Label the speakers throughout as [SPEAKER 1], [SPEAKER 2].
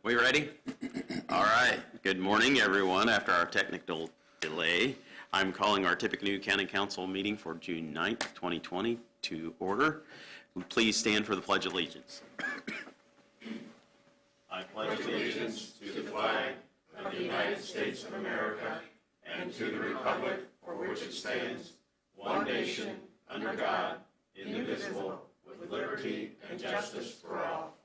[SPEAKER 1] We ready? All right. Good morning, everyone. After our technical delay, I'm calling our Tippecanoe County Council meeting for June 9th, 2020 to order. Please stand for the Pledge of Allegiance. I pledge allegiance to the flag of the United States of America and to the republic for which it stands, one nation, under God, indivisible, with liberty and justice for all.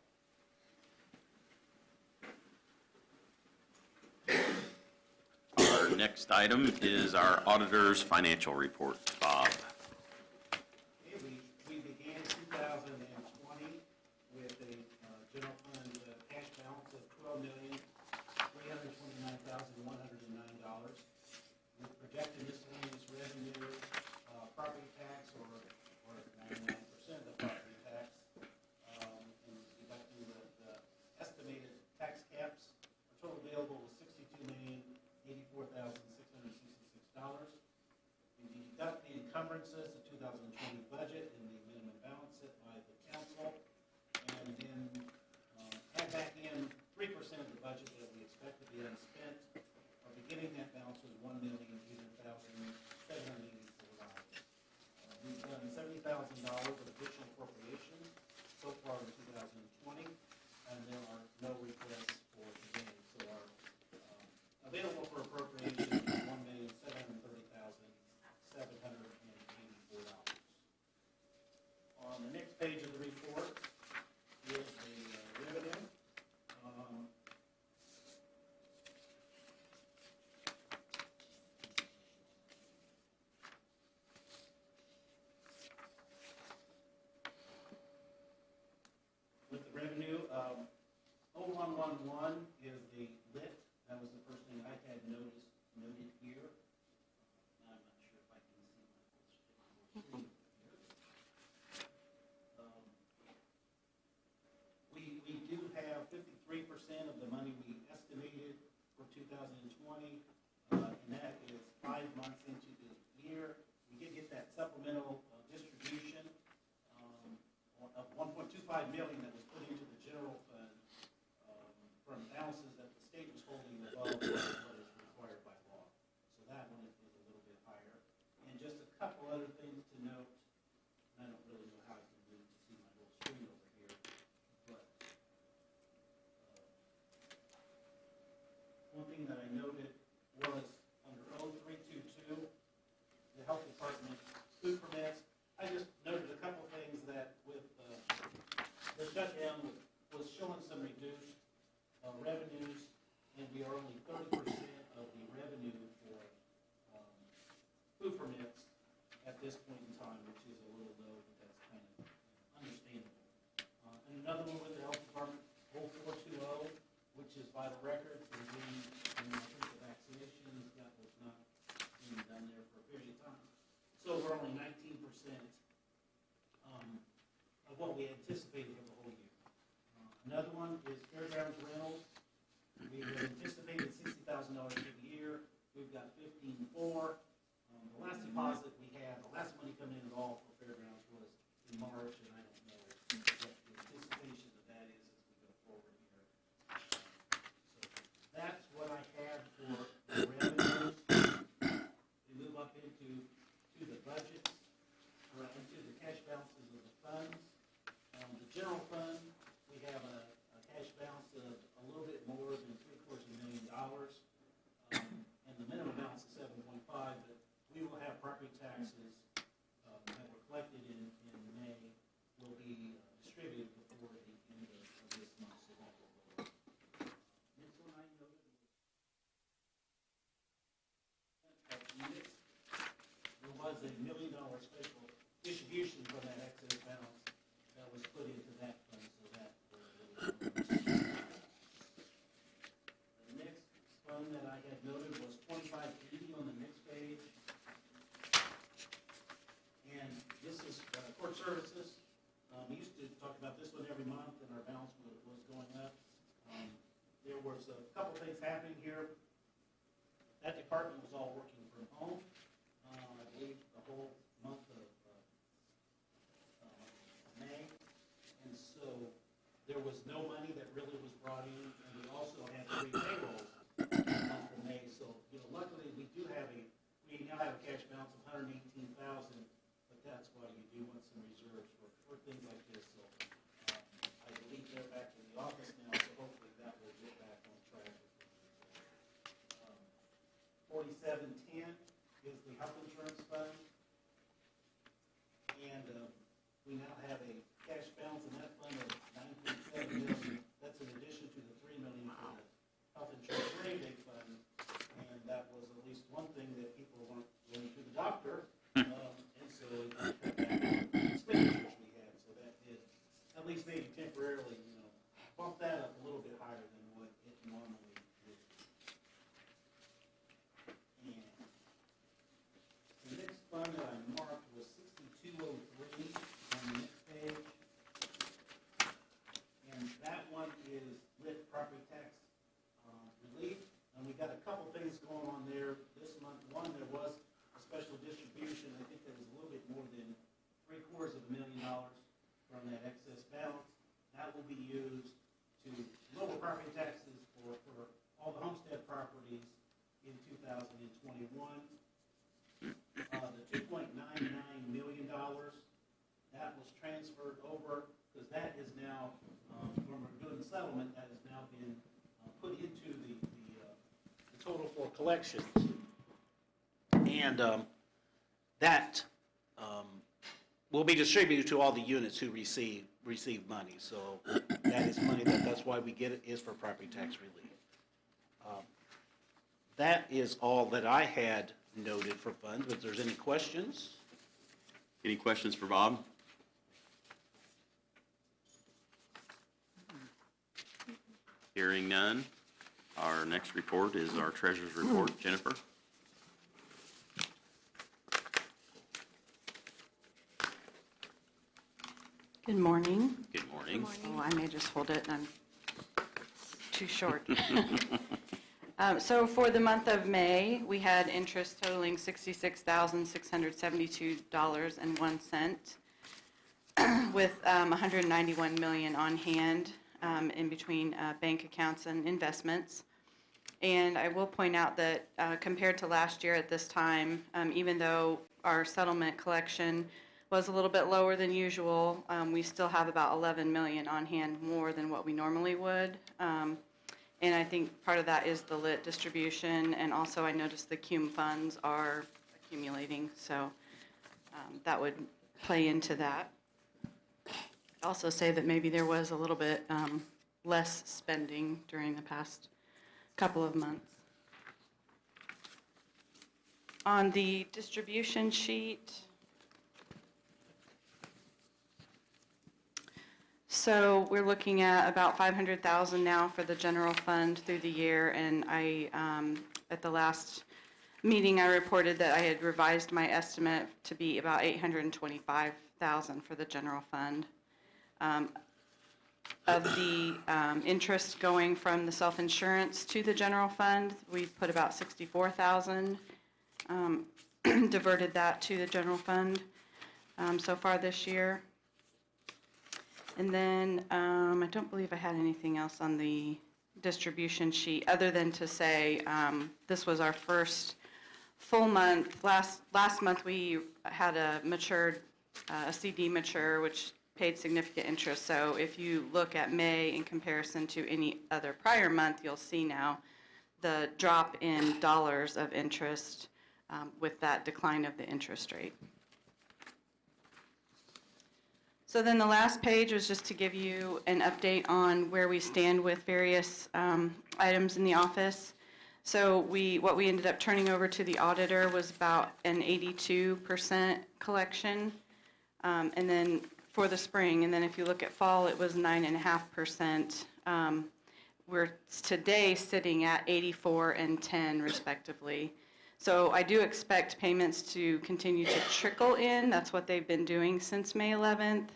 [SPEAKER 1] Our next item is our auditor's financial report. Bob.
[SPEAKER 2] We began 2020 with a general fund cash balance of $12,329,109. With projected miscellaneous revenue, property tax, or 99% of the property tax, and deducting the estimated tax caps, our total available was $62,084,666. When you deduct the encumbrances, the 2020 budget, and the minimum balance set by the council, and then add back in 3% of the budget that we expect to be unspent, our beginning net balance was $1,080,784. We've done $70,000 of additional appropriations so far in 2020, and there are no requests for today. So our available for appropriation is $1,730,784. On the next page of the report is the revenue. With the revenue, 0111 is the lit. That was the first thing I had noted here. I'm not sure if I can see my full screen here. We do have 53% of the money we estimated for 2020, and that is 5 months into the year. We did get that supplemental distribution of $1.25 million that was put into the general fund from balances that the state was holding above what is required by law. So that one is a little bit higher. And just a couple other things to note. I don't really know how I can do to see my little screen over here, but one thing that I noted was under 0322, the health department food permits. I just noted a couple things that with the shutdown was showing some reduced revenues, and we are only 30% of the revenue for food permits at this point in time, which is a little low, but that's kind of understandable. And another one with the health department, 0420, which is vital records, and I think the vaccinations, that was not being done there for a period of time. So we're only 19% of what we anticipated for the whole year. Another one is fairgrounds rentals. We had anticipated $60,000 for the year. We've got $15,400. The last deposit we had, the last money coming in at all for fairgrounds was in March, and I don't know what the anticipation of that is as we go forward here. So that's what I had for the revenues. We move up into the budgets, or into the cash balances of the funds. The general fund, we have a cash balance of a little bit more than $750,000, and the minimum balance is 7.5. But we will have property taxes that were collected in May will be distributed before the end of this month. So that will go. Next one I noted was units. There was a $1 million special distribution from that excess balance that was put into that fund, so that was a little The next fund that I had noted was 2580 on the next page. And this is court services. We used to talk about this one every month, and our balance was going up. There was a couple things happening here. That department was all working from home. I believe the whole month of balance of $118,000, but that's why you do want some reserves for things like this. So I believe they're back in the office now, so hopefully that will get back on track. 4710 is the health insurance fund, and we now have a cash balance in that fund of $9.7 million. That's in addition to the $3 million for the health insurance rebate fund, and that was at least one thing that people weren't going to the doctor, and so it cut back on the expenditures we had. So that did at least maybe temporarily, bump that up a little bit higher than what it normally would. And the next fund that I marked was 6203 on the next page. And that one is with property tax relief. And we got a couple things going on there this month. One, there was a special distribution. I think there was a little bit more than $750,000 from that excess balance. That will be used to lower property taxes for all the homestead properties in 2021. The $2.99 million, that was transferred over, because that is now, when we're doing the settlement, that has now been put into the total for collections. And that will be distributed to all the units who receive money. So that is money that's why we get it, is for property tax relief. That is all that I had noted for funds. If there's any questions?
[SPEAKER 1] Any questions for Bob? Hearing none. Our next report is our treasurer's report. Jennifer?
[SPEAKER 3] Good morning.
[SPEAKER 1] Good morning.
[SPEAKER 3] Oh, I may just hold it, and it's too short. So for the month of May, we had interest totaling $66,672.01, with $191 million on hand in between bank accounts and investments. And I will point out that compared to last year at this time, even though our settlement collection was a little bit lower than usual, we still have about $11 million on hand more than what we normally would. And I think part of that is the lit distribution, and also I noticed the cum funds are accumulating, so that would play into that. I'd also say that maybe there was a little bit less spending during the past couple of months. On the distribution sheet, so we're looking at about $500,000 now for the general fund through the year, and I, at the last meeting, I reported that I had revised my estimate to be about $825,000 for the general fund. Of the interest going from the self-insurance to the general fund, we've put about $64,000, diverted that to the general fund so far this year. And then I don't believe I had anything else on the distribution sheet other than to say this was our first full month. Last month we had a CD mature, which paid significant interest. So if you look at May in comparison to any other prior month, you'll see now the drop in dollars of interest with that decline of the interest rate. So then the last page was just to give you an update on where we stand with various items in the office. So what we ended up turning over to the auditor was about an 82% collection, and then for the spring, and then if you look at fall, it was 9.5%. We're today sitting at 84 and 10 respectively. So I do expect payments to continue to trickle in. That's what they've been doing since May 11th.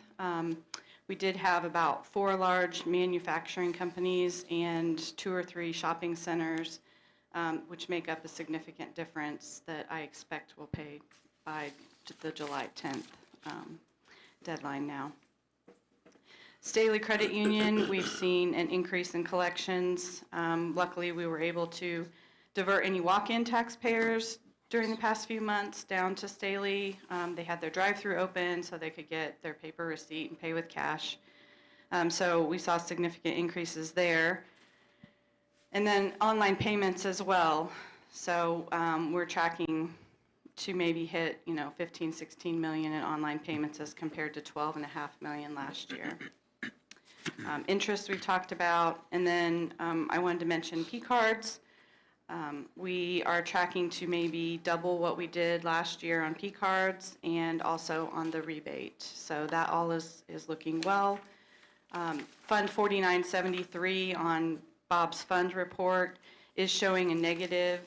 [SPEAKER 3] We did have about 4 large manufacturing companies and 2 or 3 shopping centers, which make up a significant difference that I expect will pay by the July 10th deadline now. Staley Credit Union, we've seen an increase in collections. Luckily, we were able to divert any walk-in taxpayers during the past few months down to Staley. They had their drive-through open so they could get their paper receipt and pay with cash. So we saw significant increases there. And then online payments as well. So we're tracking to maybe hit, 15, 16 million in online payments as compared to 12.5 million last year. Interest we've talked about, and then I wanted to mention P-cards. We are tracking to maybe double what we did last year on P-cards and also on the rebate. So that all is looking well. Fund 4973 on Bob's fund report is showing a negative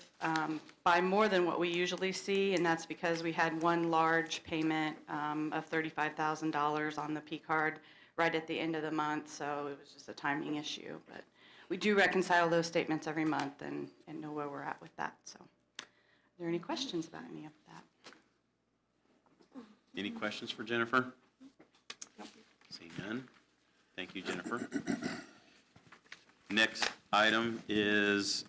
[SPEAKER 3] by more than what we usually see, and that's because we had one large payment of $35,000 on the P-card right at the end of the month, so it was just a timing issue. But we do reconcile those statements every month and know where we're at with that. So are there any questions about any of that?
[SPEAKER 1] Any questions for Jennifer?
[SPEAKER 3] Nope.
[SPEAKER 1] See none. Thank you, Jennifer. Next item is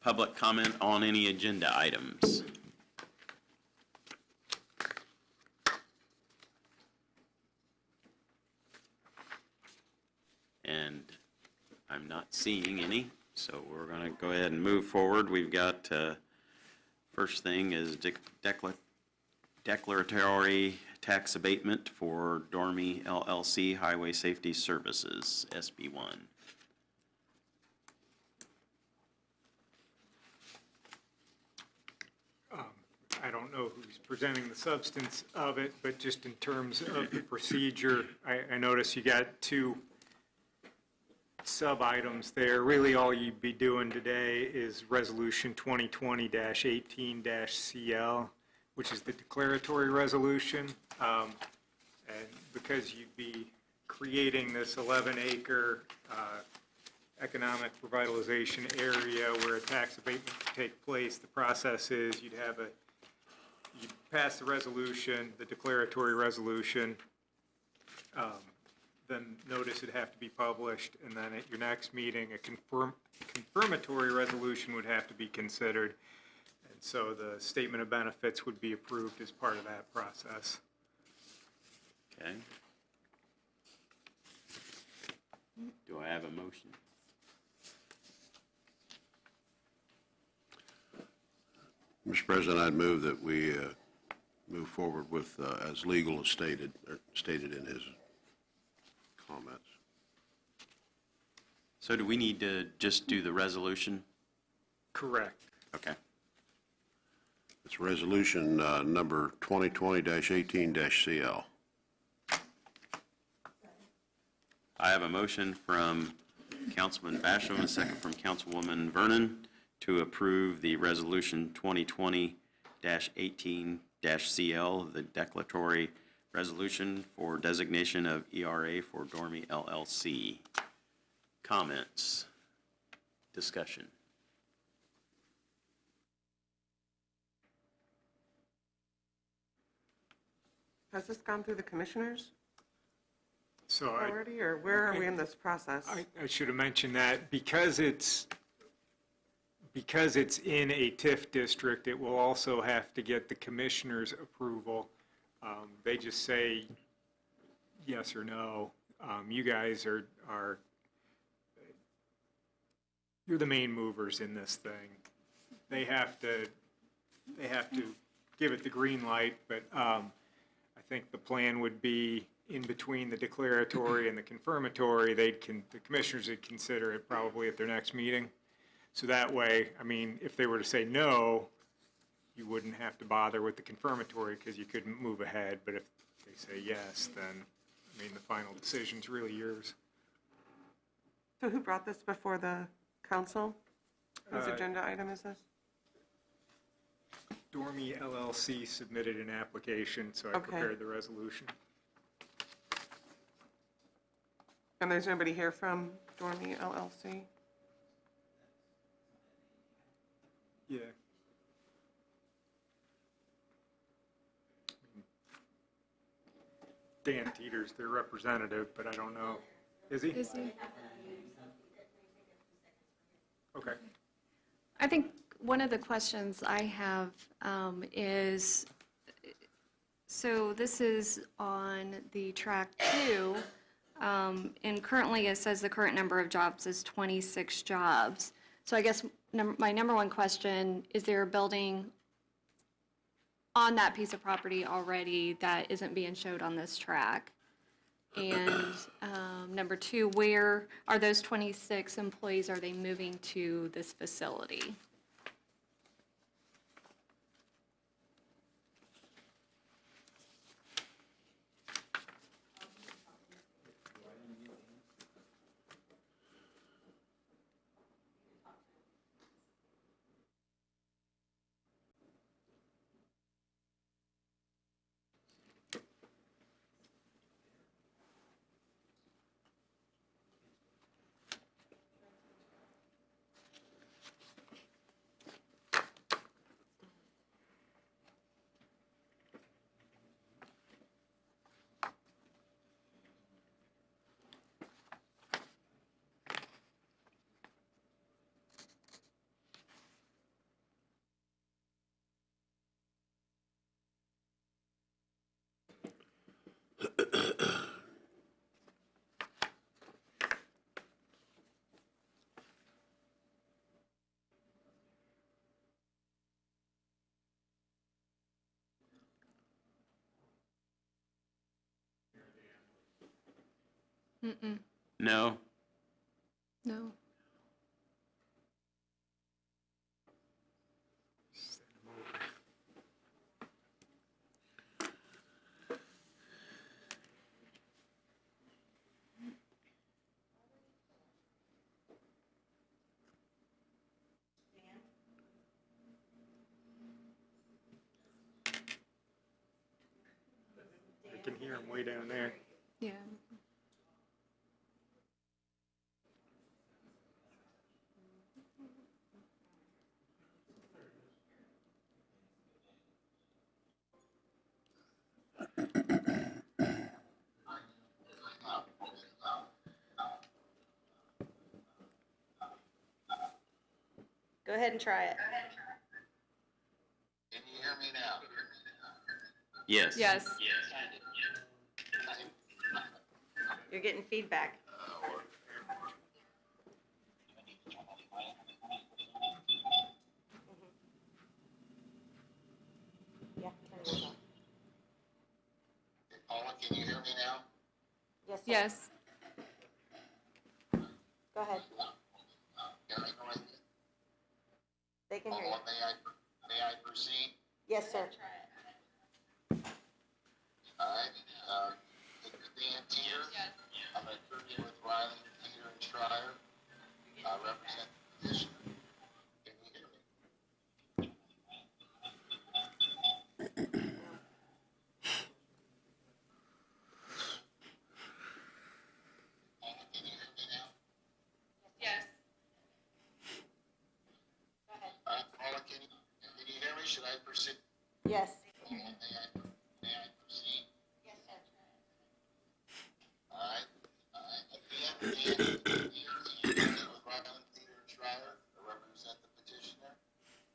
[SPEAKER 1] public comment on any agenda items. And I'm not seeing any, so we're going to go ahead and move forward. We've got, first thing is declaratory tax abatement for Dormy LLC Highway Safety Services, SB1.
[SPEAKER 4] I don't know who's presenting the substance of it, but just in terms of the procedure, I notice you got two sub-items there. Really, all you'd be doing today is Resolution 2020-18-CL, which is the declaratory resolution. And because you'd be creating this 11-acre economic revitalization area where a tax abatement could take place, the process is you'd pass the resolution, the declaratory resolution, then notice would have to be published, and then at your next meeting, a confirmatory resolution would have to be considered. And so the statement of benefits would be approved as part of that process.
[SPEAKER 1] Okay. Do I have a motion?
[SPEAKER 5] Mr. President, I'd move that we move forward with, as legal as stated in his comments.
[SPEAKER 1] So do we need to just do the resolution?
[SPEAKER 4] Correct.
[SPEAKER 1] Okay.
[SPEAKER 5] It's resolution number 2020-18-CL.
[SPEAKER 1] I have a motion from Councilman Basham, a second from Councilwoman Vernon, to approve the resolution 2020-18-CL, the declaratory resolution for designation of ERA for Dormy LLC. Comments? Discussion?
[SPEAKER 6] Has this gone through the commissioners
[SPEAKER 4] So
[SPEAKER 6] already, or where are we in this process?
[SPEAKER 4] I should have mentioned that because it's in a TIF district, it will also have to get the commissioner's approval. They just say yes or no. You guys are you're the main movers in this thing. They have to give it the green light, but I think the plan would be in between the declaratory and the confirmatory, the commissioners would consider it probably at their next meeting. So that way, I mean, if they were to say no, you wouldn't have to bother with the confirmatory because you couldn't move ahead. But if they say yes, then, I mean, the final decision's really yours.
[SPEAKER 6] So who brought this before the council? Whose agenda item is this?
[SPEAKER 4] Dormy LLC submitted an application, so I prepared the resolution.
[SPEAKER 6] And there's nobody here from Dormy LLC?
[SPEAKER 4] Yeah. Dan Teeter's their representative, but I don't know. Is he?
[SPEAKER 7] Is he?
[SPEAKER 4] Okay.
[SPEAKER 7] I think One of the questions I have is, so this is on the track 2, and currently it says the current number of jobs is 26 jobs. So I guess my number one question, is there a building on that piece of property already that isn't being showed on this track? And number 2, where are those 26 employees, are they moving to this facility? Mm-mm.
[SPEAKER 1] No.
[SPEAKER 7] No.
[SPEAKER 4] I can hear them way down there.
[SPEAKER 7] Yeah.
[SPEAKER 3] Go ahead and try it.
[SPEAKER 8] Can you hear me now?
[SPEAKER 1] Yes.
[SPEAKER 7] Yes.
[SPEAKER 3] You're getting feedback. Yeah, turn yours off.
[SPEAKER 8] Paula, can you hear me now?
[SPEAKER 3] Yes, sir.
[SPEAKER 7] Yes.
[SPEAKER 3] Go ahead.
[SPEAKER 8] Can I go ahead?
[SPEAKER 3] They can hear you.
[SPEAKER 8] Paula, may I proceed?
[SPEAKER 3] Yes, sir.
[SPEAKER 8] All right, Dan Teeter. I'm an attorney with Riley, Teeter, and Schreier. I represent the petitioner. Can you hear me? Paula, can you hear me now?
[SPEAKER 7] Yes.
[SPEAKER 8] Paula, can you hear me? Should I proceed?
[SPEAKER 3] Yes.
[SPEAKER 8] Paula, may I proceed? Yes, sir. All right. Again, with Riley, Teeter, and Schreier, I represent the petitioner.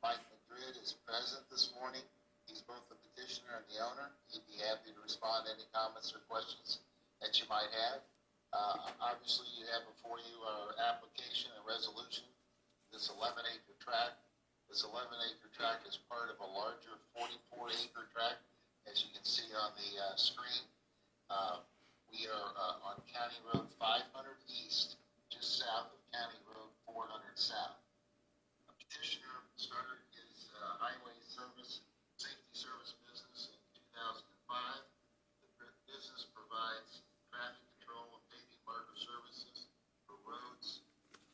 [SPEAKER 8] Mike Madrid is present this morning. He's both the petitioner and the owner. He'd be happy to respond to any comments or questions that you might have. Obviously, you have before you our application and resolution. This 11-acre tract. This 11-acre tract is part of a larger 44-acre tract, as you can see on the screen. We are on County Road 500 East, just south of County Road 400 South. A petitioner started his highway safety service business in 2005. The business provides traffic control and paving marker services for roads,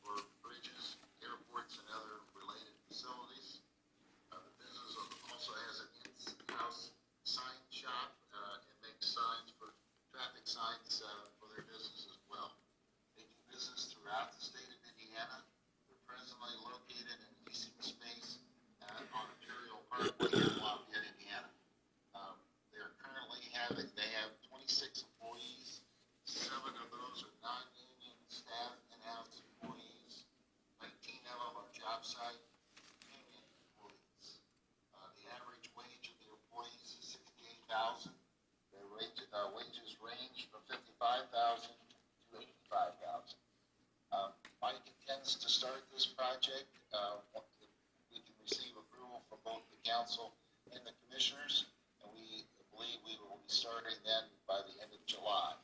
[SPEAKER 8] for bridges, airports, and other related facilities. The business also has an in-house sign shop and makes signs for traffic signs for their business as well. They do business throughout the state of Indiana. They're presently located in leasing space on Imperial Parkway in Lafayette, Indiana. They have 26 employees. 7 of those are non-union staff, in-house employees. 19 of them are job site union project, we can receive approval from both the council and the commissioners, and we believe we will be starting then by the end of July.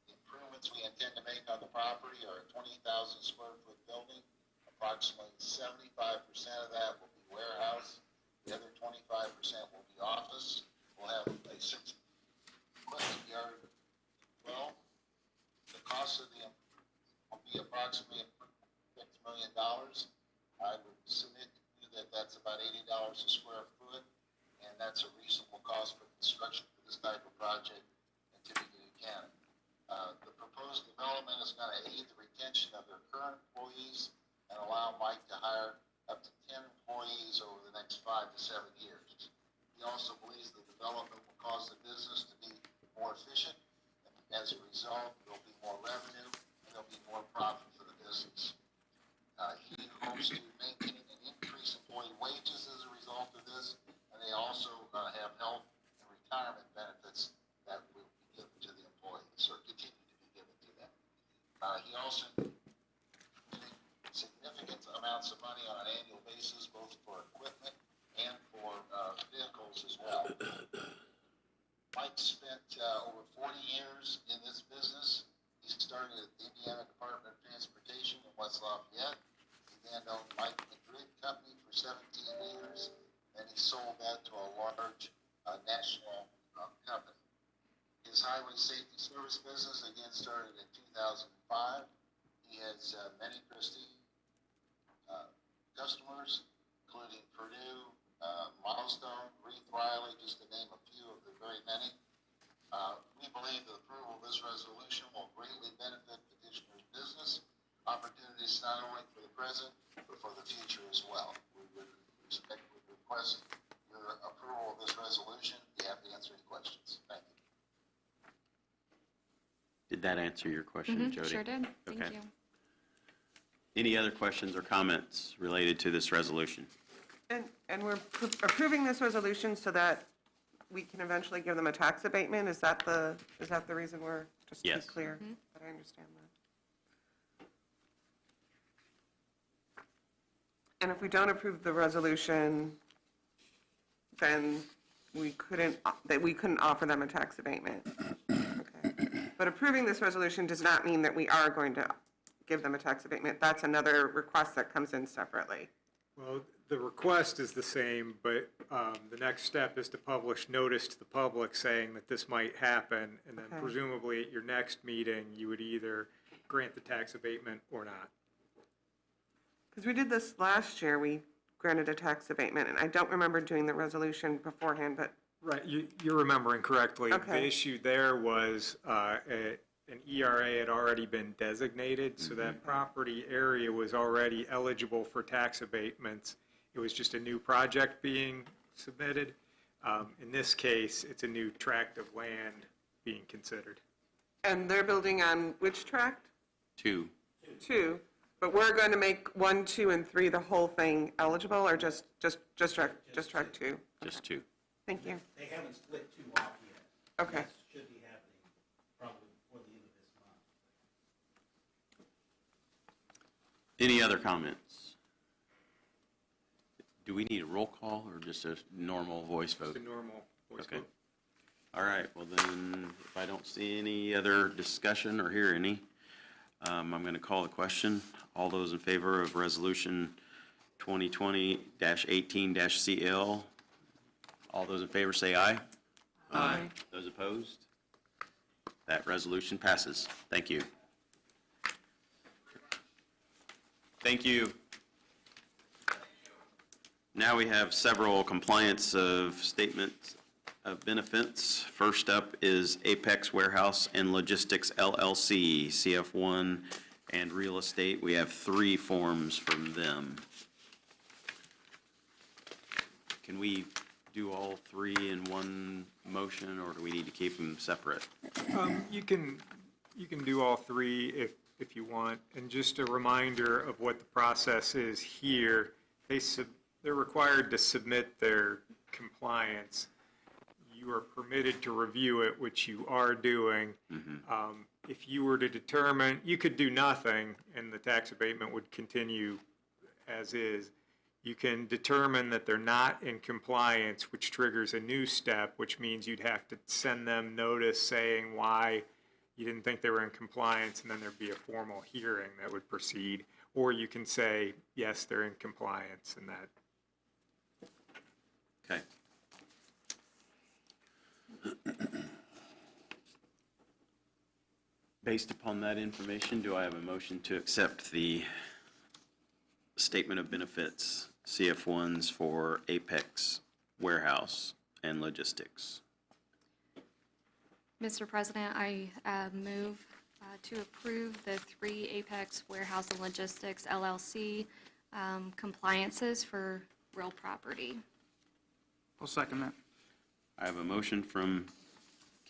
[SPEAKER 8] The improvements we intend to make on the property are a 20,000 square foot building. Approximately 75% of that will be warehouse. The other 25% will be office. We'll have a 6 equipment yard. Well, the cost of the will be approximately $6 million. I would submit to you that that's about $80 a square foot, and that's a reasonable cost for construction for this type of project in Tippecanoe County. The proposed development is going to aid the retention of their current employees and allow Mike to hire up to 10 employees over the next 5 to 7 years. He also believes the development will cause the business to be more efficient. As a result, there'll be more revenue and there'll be more profit for the business. He hopes to maintain and increase employee wages as a result of this, and they also have health and retirement benefits that will be given to the employees or continue to be given to them. He also significant amounts of money on an annual basis, both for equipment and for vehicles as well. Mike spent over 40 years in this business. He started at the Indiana Department of Transportation in West Lafayette. He then owned Mike Madrid Company for 17 years, and he sold that to a large national company. His highway safety service business again started in 2005. He has many prestige customers, including Purdue, Milestone, Reeve Riley, just to name a few of the very many. We believe the approval of this resolution will greatly benefit petitioner's business opportunities not only for the present, but for the future as well. We would request your approval of this resolution. Be happy to answer any questions. Thank you.
[SPEAKER 1] Did that answer your question, Jody?
[SPEAKER 7] Sure did. Thank
[SPEAKER 1] Okay.
[SPEAKER 7] you.
[SPEAKER 1] Any other questions or comments related to this resolution?
[SPEAKER 6] And we're approving this resolution so that we can eventually give them a tax abatement? Is that the reason we're, just to be
[SPEAKER 1] Yes.
[SPEAKER 6] clear, that I understand that? And if we don't approve the resolution, then we couldn't offer them a tax abatement? Okay. But approving this resolution does not mean that we are going to give them a tax abatement. That's another request that comes in separately.
[SPEAKER 4] Well, the request is the same, but the next step is to publish notice to the public saying that this might happen, and then
[SPEAKER 6] Okay.
[SPEAKER 4] presumably at your next meeting, you would either grant the tax abatement or not.
[SPEAKER 6] Because we did this last year, we granted a tax abatement, and I don't remember doing the resolution beforehand, but,
[SPEAKER 4] Right, you're remembering correctly. The
[SPEAKER 6] Okay.
[SPEAKER 4] issue there was an ERA had already been designated, so that property area was already eligible for tax abatements. It was just a new project being submitted. In this case, it's a new tract of land being considered.
[SPEAKER 6] and they're building on which tract?
[SPEAKER 1] 2.
[SPEAKER 6] 2, but we're going to make 1, 2, and 3, the whole thing eligible, or just tract 2?
[SPEAKER 1] Just 2.
[SPEAKER 6] Thank you.
[SPEAKER 2] They haven't split 2 off yet.
[SPEAKER 6] Okay.
[SPEAKER 2] That should be happening probably before the end of this month.
[SPEAKER 1] Any other comments? Do we need a roll call or just a normal voice vote?
[SPEAKER 4] Just a normal voice
[SPEAKER 1] Okay.
[SPEAKER 4] vote.
[SPEAKER 1] All right, well then, if I don't see any other discussion or hear any, I'm going to call the question. All those in favor of Resolution 2020-18-CL, all those in favor say aye.
[SPEAKER 6] Aye.
[SPEAKER 1] Those opposed? That resolution passes. Thank you. Thank you. Now we have several compliance of statements of benefits. First up is Apex Warehouse and Logistics LLC, CF1 and Real Estate. We have 3 forms from them. Can we do all 3 in one motion, or do we need to keep them separate?
[SPEAKER 4] You can do all 3 if you want. And just a reminder of what the process is here. They're required to submit their compliance. you are permitted to review it, which you are doing. If you were to determine, you could do nothing and the tax abatement would continue as is. You can determine that they're not in compliance, which triggers a new step, which means you'd have to send them notice saying why you didn't think they were in compliance, and then there'd be a formal hearing that would proceed. Or you can say, yes, they're in compliance, and that.
[SPEAKER 1] Okay. Based upon that information, do I have a motion to accept the statement of benefits, CF1s for Apex Warehouse and Logistics?
[SPEAKER 7] Mr. President, I move to approve the 3 Apex Warehouse and Logistics LLC compliances for real property.
[SPEAKER 9] I'll second that.
[SPEAKER 1] I have a motion from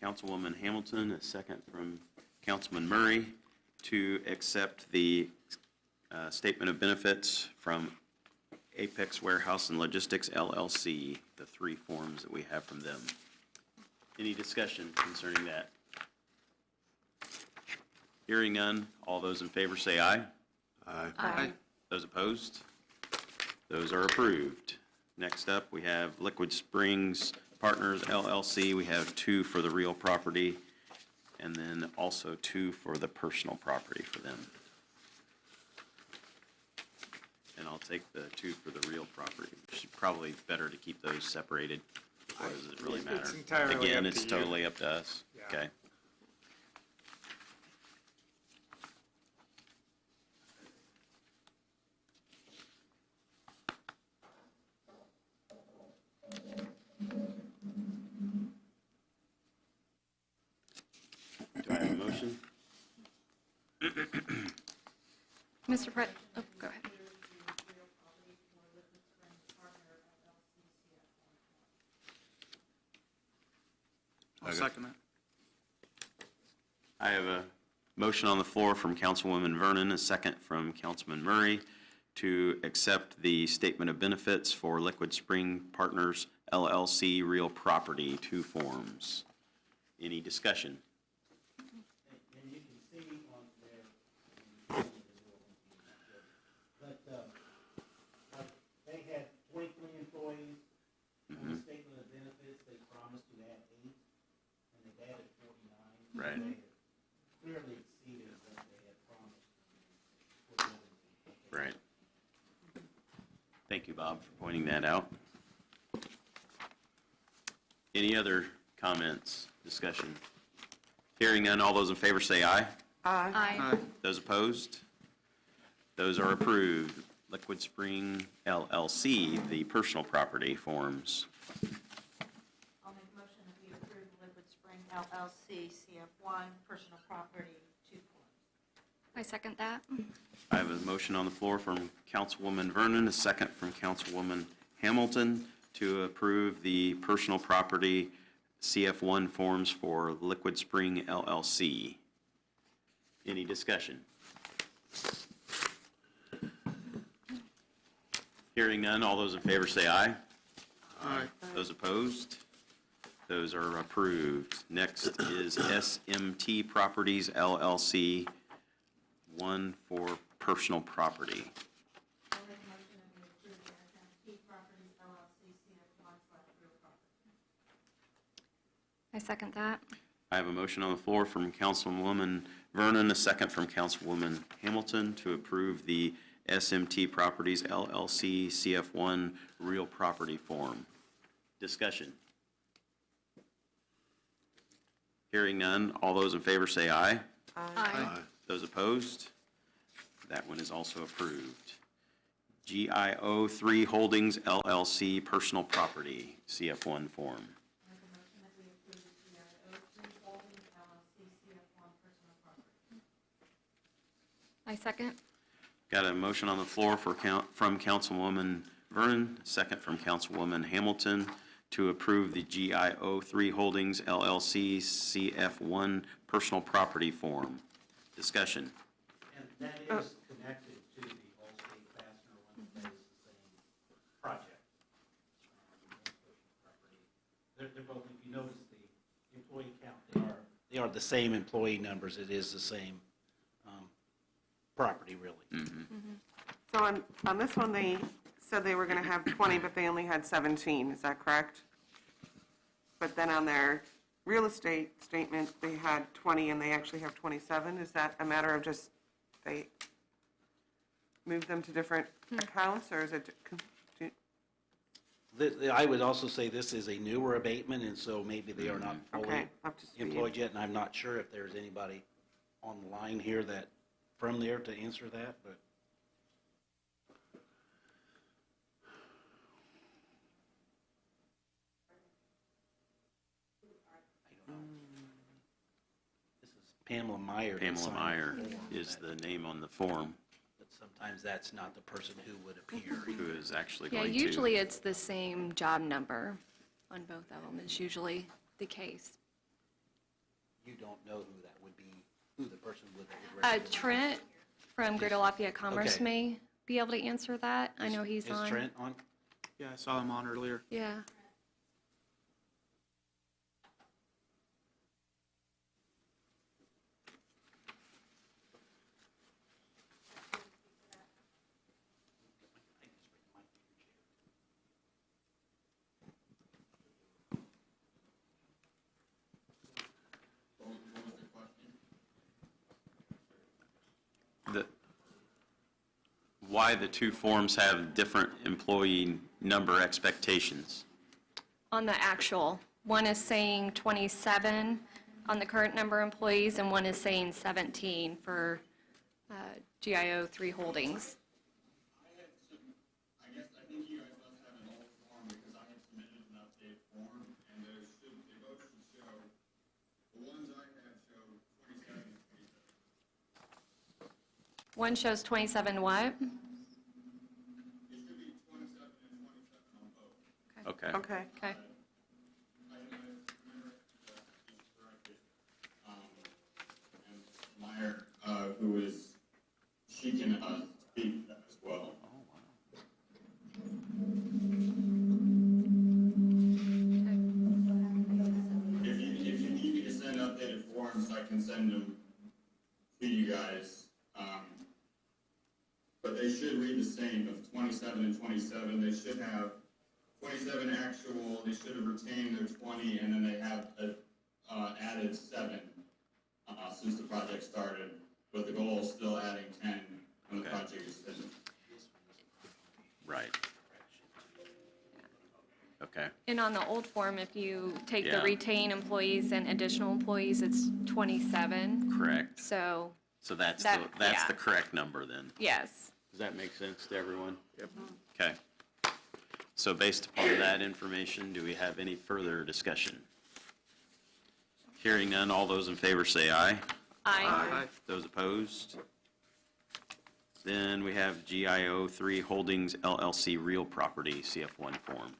[SPEAKER 1] Councilwoman Hamilton, a second from Councilman Murray to accept the statement of benefits from Apex Warehouse and Logistics LLC, the 3 forms that we have from them. Any discussion concerning that? Hearing none, all those in favor say aye.
[SPEAKER 7] Aye.
[SPEAKER 1] Those opposed? Those are approved. Next up, we have Liquid Springs Partners LLC. We have 2 for the real property, and then also 2 for the personal property for them. And I'll take the 2 for the real property. It's probably better to keep those separated. Or does it really matter?
[SPEAKER 4] It's entirely
[SPEAKER 1] Again,
[SPEAKER 4] up to
[SPEAKER 1] it's
[SPEAKER 4] you.
[SPEAKER 1] totally up to us.
[SPEAKER 4] Yeah.
[SPEAKER 1] Okay. Do I have a motion?
[SPEAKER 7] Mr. Pre, oh, go ahead.
[SPEAKER 9] I'll second that.
[SPEAKER 1] I have a motion on the floor from Councilwoman Vernon, a second from Councilman Murray to accept the statement of benefits for Liquid Spring Partners LLC real property, 2 forms. Any discussion?
[SPEAKER 2] And you can see on there, but like they had 23 employees. On the statement of benefits, they promised to add 8, and they've added 49.
[SPEAKER 1] Right.
[SPEAKER 2] They have clearly exceeded what they had promised. for the other.
[SPEAKER 1] Right. Thank you, Bob, for pointing that out. Any other comments, discussion? Hearing none, all those in favor say aye.
[SPEAKER 7] Aye.
[SPEAKER 1] Those opposed? Those are approved. Liquid Spring LLC, the personal property forms.
[SPEAKER 10] I'll make a motion that we approve Liquid Spring LLC CF1 personal property 2 forms.
[SPEAKER 7] I second that.
[SPEAKER 1] I have a motion on the floor from Councilwoman Vernon, a second from Councilwoman Hamilton to approve the personal property CF1 forms for Liquid Spring LLC. Any discussion? Hearing none, all those in favor say aye.
[SPEAKER 9] Aye.
[SPEAKER 1] Those opposed? Those are approved. Next is SMT Properties LLC, 1 for personal property.
[SPEAKER 10] I'll make a motion that we approve the SMT Properties LLC CF1 / real property.
[SPEAKER 7] I second that.
[SPEAKER 1] I have a motion on the floor from Councilwoman Vernon, a second from Councilwoman Hamilton to approve the SMT Properties LLC CF1 real property form. Discussion. Hearing none, all those in favor say aye.
[SPEAKER 7] Aye.
[SPEAKER 1] Those opposed? That one is also approved. GIO3 Holdings LLC personal property CF1 form.
[SPEAKER 10] I'll make a motion that we approve the GIO3 Holdings LLC CF1 personal property.
[SPEAKER 7] I second.
[SPEAKER 1] Got a motion on the floor from Councilwoman Vernon, second from Councilwoman Hamilton to approve the GIO3 Holdings LLC CF1 personal property form. Discussion.
[SPEAKER 2] And that is connected to the Allstate Fastener one that is the same project. They're both, if you
[SPEAKER 11] are the same employee numbers, it is the same property, really.
[SPEAKER 6] So on this one, they said they were going to have 20, but they only had 17, is that correct? But then on their real estate statement, they had 20 and they actually have 27. Is that a matter of just they moved them to different accounts, or is it?
[SPEAKER 11] I would also say this is a newer abatement, and so maybe they are not fully
[SPEAKER 6] Okay, up to speed.
[SPEAKER 11] employed yet, and I'm not sure if there's anybody on the line here that, from there to answer that, but. I don't know. This is Pamela Meyer. that
[SPEAKER 1] Pamela
[SPEAKER 11] signed the
[SPEAKER 1] Meyer
[SPEAKER 11] form,
[SPEAKER 1] is
[SPEAKER 11] but-
[SPEAKER 1] the name on the form,
[SPEAKER 11] But sometimes that's not the person who would appear.
[SPEAKER 1] who is actually
[SPEAKER 7] Yeah,
[SPEAKER 1] going to.
[SPEAKER 7] usually it's the same job number on both of them, is usually the case.
[SPEAKER 11] You don't know who that would be, who the person would represent.
[SPEAKER 7] Trent from Greater Lafayette Commerce
[SPEAKER 11] Okay.
[SPEAKER 7] may be able to answer that. I know he's on.
[SPEAKER 11] Is Trent on?
[SPEAKER 9] Yeah, I saw him on earlier.
[SPEAKER 7] Yeah.
[SPEAKER 1] Why the two forms have different employee number expectations?
[SPEAKER 7] On the actual, one is saying 27 on the current number of employees, and one is saying 17 for GIO 3 Holdings.
[SPEAKER 12] I think you guys must have an old form because I have submitted an updated form, and they both should show, the ones I have show 27 and 27.
[SPEAKER 7] One shows 27 what?
[SPEAKER 12] It should be 27 and 27 on both.
[SPEAKER 1] Okay.
[SPEAKER 6] Okay.
[SPEAKER 7] Okay.
[SPEAKER 12] I remember he's corrected. And Meyer, who is, she can speak as well. If you need me to send updated forms, I can send them to you guys. But they should read the same of 27 and 27. They should have 27 actual, they should have retained their 20, and then they have added 7 since the project started, with the goal of still adding 10 when the
[SPEAKER 1] Okay.
[SPEAKER 12] project is finished.
[SPEAKER 1] Right. Okay.
[SPEAKER 7] And on the old form, if you take the
[SPEAKER 1] Yeah.
[SPEAKER 7] retain employees and additional employees, it's 27.
[SPEAKER 1] Correct.
[SPEAKER 7] So,
[SPEAKER 1] So that's
[SPEAKER 7] That-
[SPEAKER 1] that's
[SPEAKER 7] yeah.
[SPEAKER 1] the correct number then.
[SPEAKER 7] yes.
[SPEAKER 1] Does that make sense to everyone? Yep. Okay. So based upon that information, do we have any further discussion? Hearing none, all those in favor say aye.
[SPEAKER 7] Aye.
[SPEAKER 1] Those opposed? Then we have GIO 3 Holdings LLC Real Property CF1 form.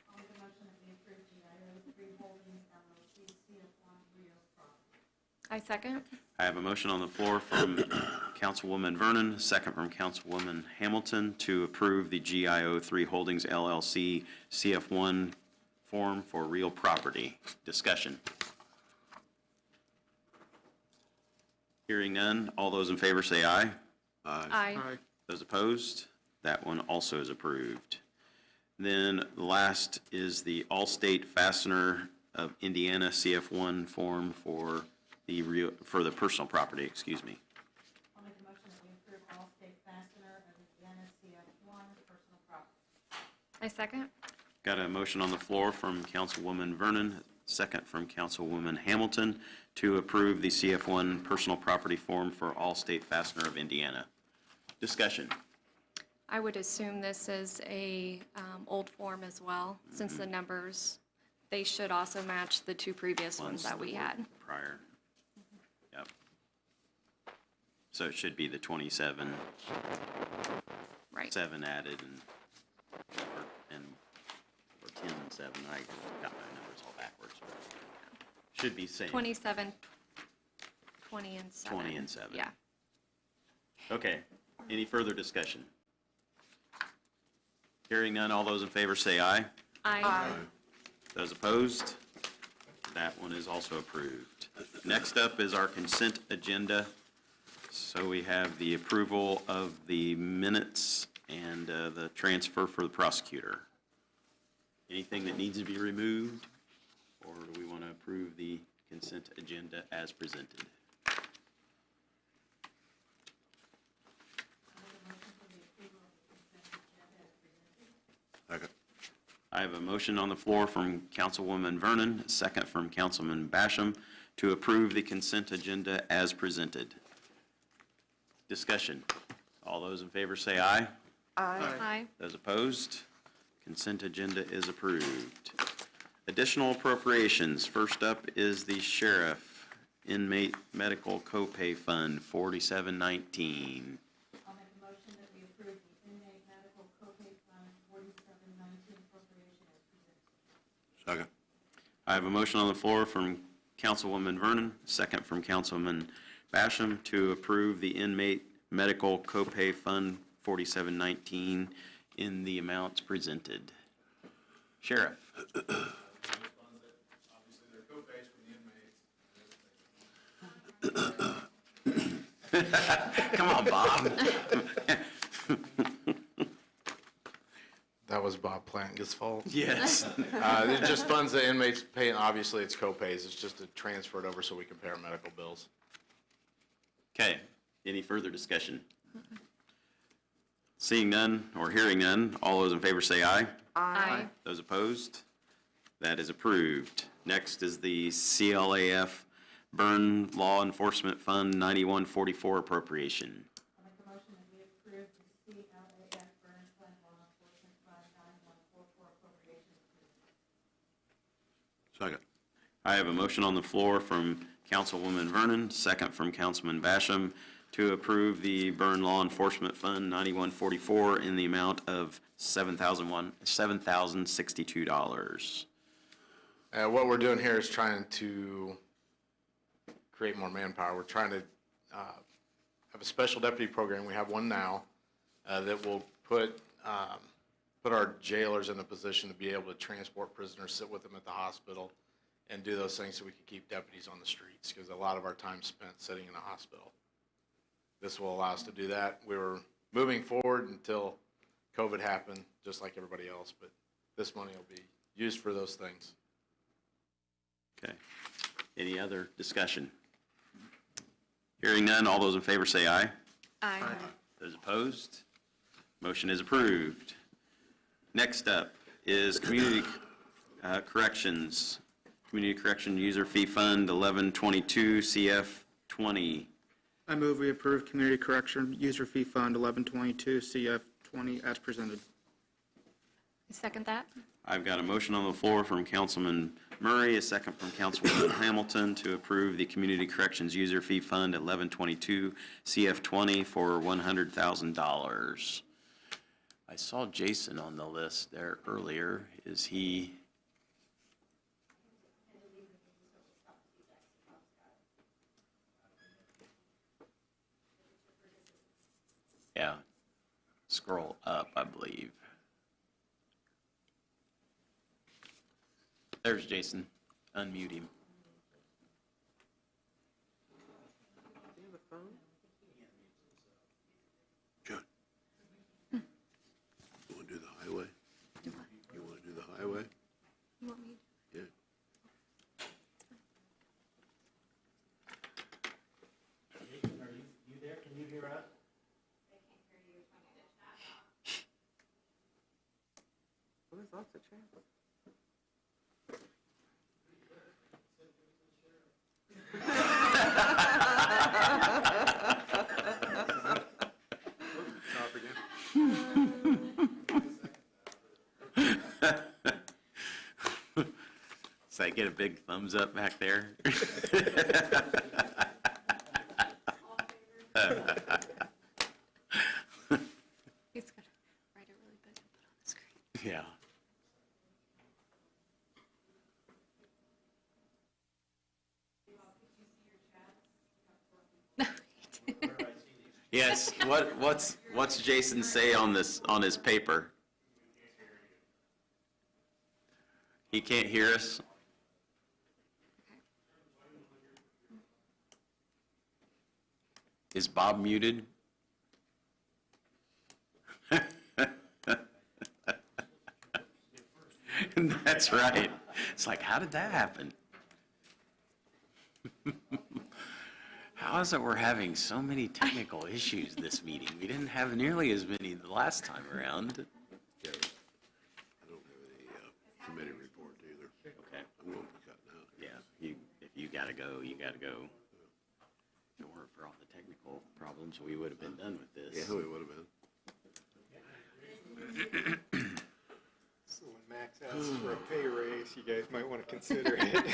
[SPEAKER 10] I'll make a motion that we approve GIO 3 Holdings LLC CF1 Real Property.
[SPEAKER 7] I second.
[SPEAKER 1] I have a motion on the floor from Councilwoman Vernon, second from Councilwoman Hamilton, to approve the GIO 3 Holdings LLC CF1 form for real property. Discussion. Hearing none, all those in favor say aye.
[SPEAKER 7] Aye.
[SPEAKER 9] Aye.
[SPEAKER 1] Those opposed? That one also is approved. Then the last is the Allstate Fastener of Indiana CF1 form for the personal property, excuse me.
[SPEAKER 10] I'll make a motion that we approve Allstate Fastener of Indiana CF1 personal property.
[SPEAKER 7] I second.
[SPEAKER 1] Got a motion on the floor from Councilwoman Vernon, second from Councilwoman Hamilton, to approve the CF1 personal property form for Allstate Fastener of Indiana. Discussion.
[SPEAKER 7] I would assume this is a old form as well, since the numbers, they should also match the two previous ones that we had.
[SPEAKER 1] Prior. Yep. So it should be the 27,
[SPEAKER 7] Right.
[SPEAKER 1] 7 added or 10 and 7. I got my numbers all backwards. Should be same.
[SPEAKER 7] 27, 20 and 7.
[SPEAKER 1] 20 and 7.
[SPEAKER 7] Yeah.
[SPEAKER 1] Okay. Any further discussion? Hearing none, all those in favor say aye.
[SPEAKER 7] Aye.
[SPEAKER 1] Those opposed? That one is also approved. Next up is our consent agenda. So we have the approval of the minutes and the transfer for the prosecutor. Anything that needs to be removed, or do we want to approve the consent agenda as presented?
[SPEAKER 5] Second.
[SPEAKER 1] I have a motion on the floor from Councilwoman Vernon, a second from Councilman Basham, to approve the consent agenda as presented. Discussion. All those in favor say aye.
[SPEAKER 7] Aye.
[SPEAKER 1] Those opposed? Consent agenda is approved. Additional appropriations. First up is the sheriff inmate medical copay fund, 4719.
[SPEAKER 10] I'll make a motion that we approve the inmate medical copay fund 4719 appropriation as presented.
[SPEAKER 5] Second.
[SPEAKER 1] I have a motion on the floor from Councilwoman Vernon, second from Councilman Basham, to approve the inmate medical copay fund 4719 in the amounts presented. Sheriff. Come on, Bob.
[SPEAKER 13] That was Bob Plantinga's fault.
[SPEAKER 1] Yes.
[SPEAKER 13] It just funds the inmates paying, obviously it's co-pays, it's just to transfer it over so we can pay our medical bills.
[SPEAKER 1] Okay, any further discussion? Seeing none or hearing none, all those in favor say aye.
[SPEAKER 7] Aye.
[SPEAKER 1] Those opposed? That is approved. Next is the CLAF Burn Law Enforcement Fund 9144 appropriation.
[SPEAKER 10] I'll make a motion that we approve the CLAF Burn Fund Law Enforcement Fund 9144 appropriation as presented.
[SPEAKER 5] Second.
[SPEAKER 1] I have a motion on the floor from Councilwoman Vernon, second from Councilman Basham, to approve the Burn Law Enforcement Fund 9144 in the amount of $7,062.
[SPEAKER 13] What we're doing here is trying to create more manpower. We're trying to have a special deputy program. We have one now that will put our jailers in a position to be able to transport prisoners, sit with them at the hospital, and do those things so we can keep deputies on the streets, because a lot of our time's spent sitting in a hospital. This will allow us to do that. We were moving forward until COVID happened, just like everybody else, but this money will be used for those things.
[SPEAKER 1] Okay. Any other discussion? Hearing none, all those in favor say aye.
[SPEAKER 7] Aye.
[SPEAKER 1] Those opposed? Motion is approved. Next up is Community Corrections. Community Correction User Fee Fund 1122 CF20.
[SPEAKER 9] I move we approve Community Correction User Fee Fund 1122 CF20 as presented.
[SPEAKER 7] Second that?
[SPEAKER 1] I've got a motion on the floor from Councilman Murray, a second from Councilwoman Hamilton to approve the Community Corrections User Fee Fund 1122 CF20 for $100,000. I saw Jason on the list there earlier. Is he? Yeah. Scroll up, I believe. There's Jason. Unmute him.
[SPEAKER 5] John. You want to do the highway? You want to do the highway?
[SPEAKER 7] You want me?
[SPEAKER 5] Yeah.
[SPEAKER 2] Jason, are you there? Can you hear us?
[SPEAKER 6] Well, there's lots of chance.
[SPEAKER 1] Does that get a big thumbs up back there?
[SPEAKER 7] He's got to write it really big and put on the screen.
[SPEAKER 1] Yeah. Yes, what's Jason say on his paper? He can't hear us? Is Bob muted? That's right. It's like, how did that happen? How is it we're having so many technical issues this meeting? We didn't have nearly as many the last time around.
[SPEAKER 5] Yeah, I don't have any committee report either.
[SPEAKER 1] Okay.
[SPEAKER 5] I'm going to be cutting out.
[SPEAKER 1] Yeah, if you gotta go, you gotta go. If it weren't for all the technical problems, we would have been done with this.
[SPEAKER 5] Yeah, we would have been.
[SPEAKER 4] So when Max asks for a pay raise, you guys might want to consider it.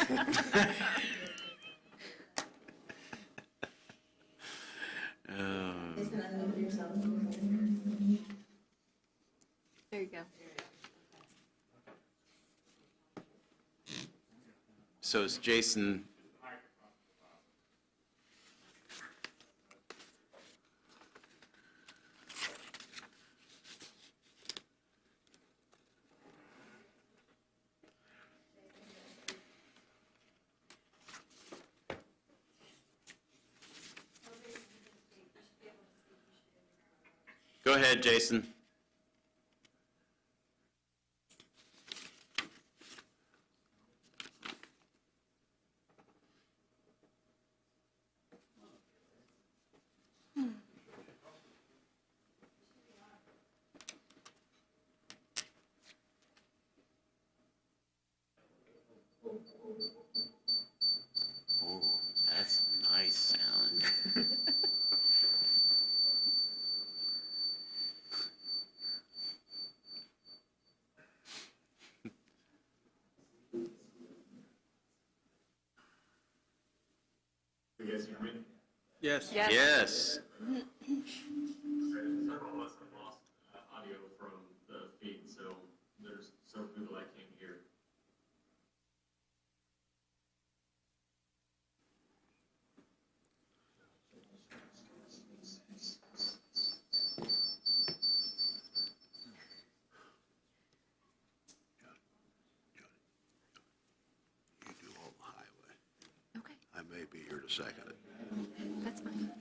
[SPEAKER 7] There you go.
[SPEAKER 1] So is Jason, go ahead, Jason. Oh, that's a nice sound.
[SPEAKER 12] You guys hear me?
[SPEAKER 9] Yes.
[SPEAKER 1] Yes.
[SPEAKER 12] Several of us have lost audio from the feed, so there's some people I can't hear.
[SPEAKER 5] You do all the highway.
[SPEAKER 7] Okay,
[SPEAKER 5] I may be here to second it.
[SPEAKER 7] that's fine.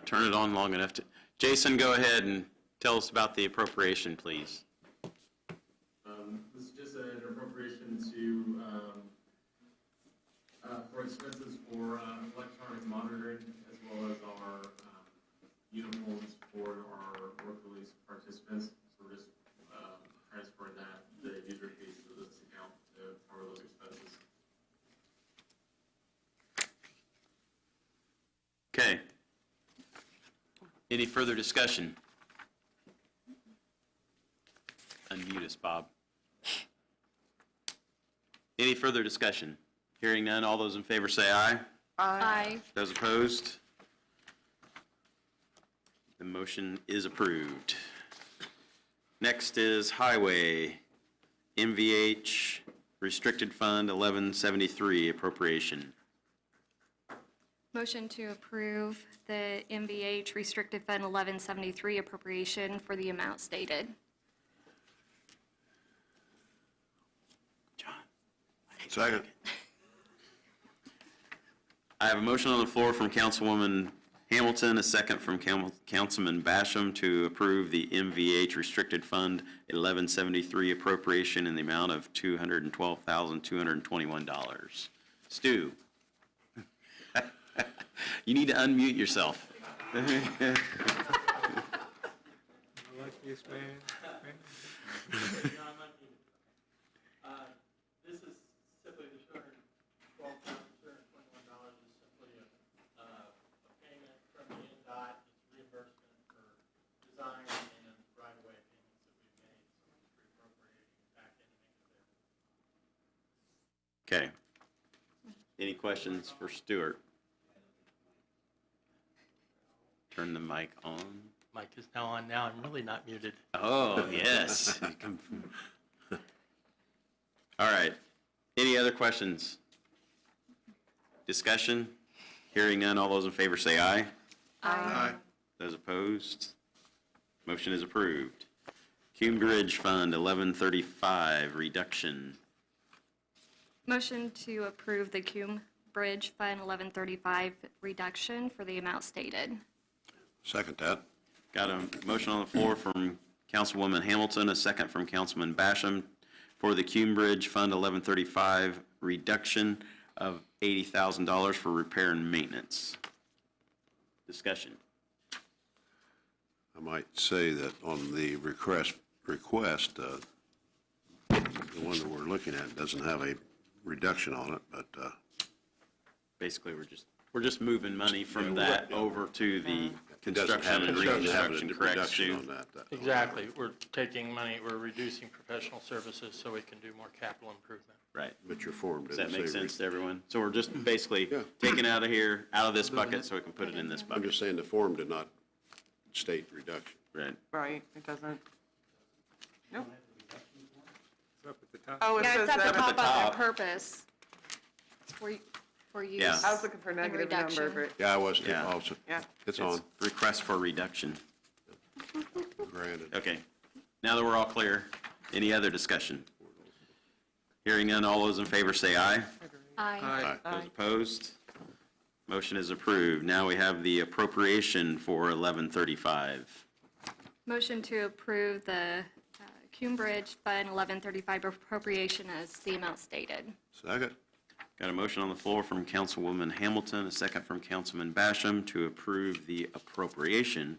[SPEAKER 1] Turn it on long enough to, Jason, go ahead and tell us about the appropriation, please.
[SPEAKER 12] This is just an appropriation to, for expenses for electronic monitoring, as well as our uniforms for our work release participants. So we're just transferring that, the user fees to this account to cover those expenses.
[SPEAKER 1] Okay. Any further discussion? Unmute us, Bob. Any further discussion? Hearing none, all those in favor say aye.
[SPEAKER 7] Aye.
[SPEAKER 1] Those opposed? The motion is approved. Next is Highway, MVH, Restricted Fund 1173 appropriation.
[SPEAKER 7] Motion to approve the MVH Restricted Fund 1173 appropriation for the amount stated.
[SPEAKER 1] John?
[SPEAKER 5] Second.
[SPEAKER 1] I have a motion on the floor from Councilwoman Hamilton, a second from Councilman Basham to approve the MVH Restricted Fund 1173 appropriation in the amount of $212,221. Stu? You need to unmute yourself.
[SPEAKER 4] Luckiest man.
[SPEAKER 14] This is simply the $212,221 is simply a payment from the NDOT. It's reimbursement for
[SPEAKER 1] Okay. Any questions for Stuart? Turn the mic on.
[SPEAKER 14] Mic is now on. Now I'm really not muted.
[SPEAKER 1] Oh, yes. All right. Any other questions? Discussion? Hearing none, all those in favor say aye.
[SPEAKER 6] Aye.
[SPEAKER 1] Those opposed? Motion is approved. Kimbridge Fund 1135, reduction.
[SPEAKER 7] Motion to approve the Bridge Fund 1135 reduction for the amount stated.
[SPEAKER 5] Second that.
[SPEAKER 1] Got a motion on the floor from Councilwoman Hamilton, a second from Councilman Basham for the Bridge Fund 1135 reduction of $80,000 for repair and maintenance. Discussion.
[SPEAKER 5] I might say that on the request, the one that we're looking at doesn't have a reduction on it, but
[SPEAKER 1] Basically, we're just moving money from that over to the
[SPEAKER 5] it doesn't have
[SPEAKER 1] construction and
[SPEAKER 5] a
[SPEAKER 1] reconstruction, correct,
[SPEAKER 5] reduction
[SPEAKER 1] Stu?
[SPEAKER 5] on that.
[SPEAKER 14] Exactly. We're taking money, we're reducing professional services so we can do more capital improvement.
[SPEAKER 1] Right.
[SPEAKER 5] But your form
[SPEAKER 1] Does
[SPEAKER 5] didn't
[SPEAKER 1] that
[SPEAKER 5] say.
[SPEAKER 1] make sense to everyone? So we're just basically
[SPEAKER 5] Yeah.
[SPEAKER 1] taking out of here, out of this bucket, so we can put it in this
[SPEAKER 5] I'm
[SPEAKER 1] bucket.
[SPEAKER 5] just saying the form did not state reduction.
[SPEAKER 1] Right.
[SPEAKER 6] Right, it doesn't. Nope.
[SPEAKER 4] It's up at the top.
[SPEAKER 6] Oh, it
[SPEAKER 7] Yeah,
[SPEAKER 6] says
[SPEAKER 7] it's at the
[SPEAKER 6] that.
[SPEAKER 7] top
[SPEAKER 1] top.
[SPEAKER 7] of their purpose. It's for use.
[SPEAKER 1] Yeah.
[SPEAKER 6] I was looking for a negative number,
[SPEAKER 7] reduction.
[SPEAKER 6] but,
[SPEAKER 5] Yeah, I was too,
[SPEAKER 1] Yeah.
[SPEAKER 5] also.
[SPEAKER 6] yeah.
[SPEAKER 5] It's on,
[SPEAKER 1] Request for reduction.
[SPEAKER 5] granted.
[SPEAKER 1] Okay. Now that we're all clear, any other discussion? Hearing none, all those in favor say aye.
[SPEAKER 7] Aye.
[SPEAKER 1] Those opposed? Motion is approved. Now we have the appropriation for 1135.
[SPEAKER 7] Motion to approve the Bridge Fund 1135 appropriation as the amount stated.
[SPEAKER 5] Second.
[SPEAKER 1] Got a motion on the floor from Councilwoman Hamilton, a second from Councilman Basham to approve the appropriation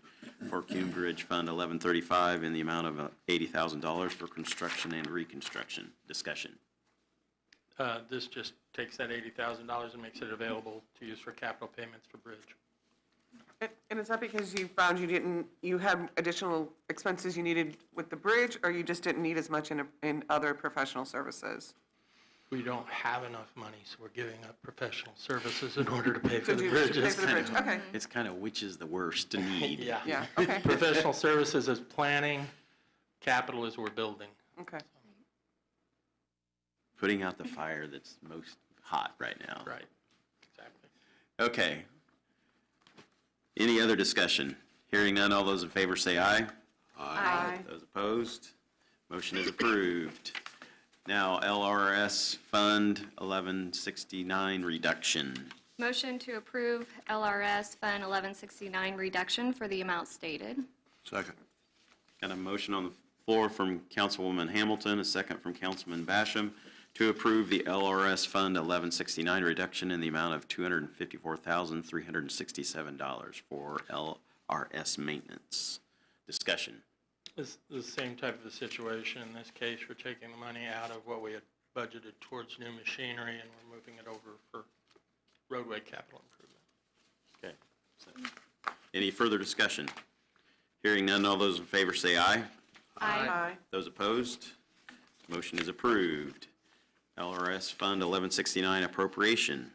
[SPEAKER 1] for Bridge Fund 1135 in the amount of $80,000 for construction and reconstruction. Discussion.
[SPEAKER 14] This just takes that $80,000 and makes it available to use for capital payments for bridge.
[SPEAKER 6] And is that because you found you had additional expenses you needed with the bridge, or you just didn't need as much in other professional services?
[SPEAKER 14] We don't have enough money, so we're giving up professional services in order to pay for the
[SPEAKER 6] Pay
[SPEAKER 14] bridges.
[SPEAKER 6] for the bridge, okay.
[SPEAKER 1] It's kind of which is the worst to need.
[SPEAKER 14] Yeah.
[SPEAKER 6] Yeah, okay,
[SPEAKER 14] Professional services is planning, capital is we're building.
[SPEAKER 6] okay.
[SPEAKER 1] Putting out the fire that's most hot right now.
[SPEAKER 14] Right, exactly.
[SPEAKER 1] Okay. Any other discussion? Hearing none, all those in favor say aye.
[SPEAKER 6] Aye.
[SPEAKER 1] Those opposed? Motion is approved. Now, LRS Fund 1169 reduction.
[SPEAKER 7] Motion to approve LRS Fund 1169 reduction for the amount stated.
[SPEAKER 5] Second.
[SPEAKER 1] Got a motion on the floor from Councilwoman Hamilton, a second from Councilman Basham, to approve the LRS Fund 1169 reduction in the amount of $254,367 for LRS maintenance. Discussion.
[SPEAKER 14] This is the same type of a situation. In this case, we're taking the money out of what we had budgeted towards new machinery, and we're moving it over for roadway capital improvement.
[SPEAKER 1] Okay. So, any further discussion? Hearing none, all those in favor say aye.
[SPEAKER 6] Aye.
[SPEAKER 1] Those opposed? Motion is approved. LRS Fund 1169 appropriation.